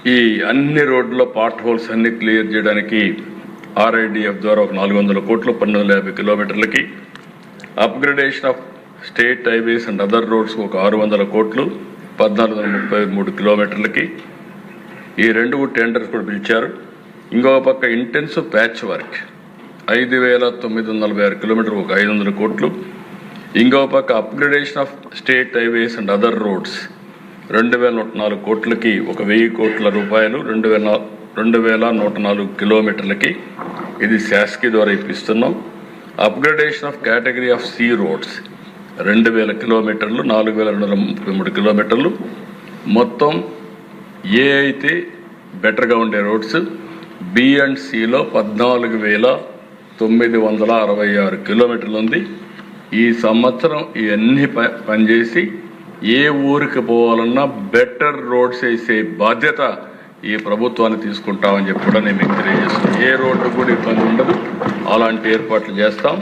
ఈ అన్ని రోడ్ల పార్ట్ హోల్స్ అన్ని క్లియర్ చేయడానికి ఆర్ఐడిఎఫ్ ద్వారా ఒక 400 కోట్లు 1250 కిలోమీటర్లకి, upgradation of state highways and other roads ఒక 600 కోట్లు 1433 కిలోమీటర్లకి. ఈ 2 టెండర్స్ కూడా పిలిచారు. ఇంకొక పక్క ఇంటెన్సివ్ ప్యాచ్ వర్క్ 5946 కిలోమీటర్ ఒక 500 కోట్లు. ఇంకొక పక్క upgradation of state highways and other roads 2104 కోట్లకి ఒక 1000 కోట్ల రూపాయలు 2104 కిలోమీటర్లకి. ఇది శాసకి ద్వారా ఇప్పిస్తున్నాం. Upgradation of category of C roads 2000 కిలోమీటర్లు 4233 కిలోమీటర్లు. మొత్తం ఏ అయితే బెటర్గా ఉండే రోడ్స్ బి అండ్ సిలో 14,966 కిలోమీటర్లు ఉంది. ఈ సంవత్సరం ఇవన్నీ పనిచేసి ఏ ఊరికి పోవాలన్నా బెటర్ రోడ్స్ వేసే బాధ్యత ఈ ప్రభుత్వాన్ని తీసుకుంటామని చెప్పి కూడా నేను మీకు తెలియజేస్తున్నాను. ఏ రోడ్డు కూడా ఇబ్బంది ఉండదు, అలాంటి ఏర్పాట్లు చేస్తాం.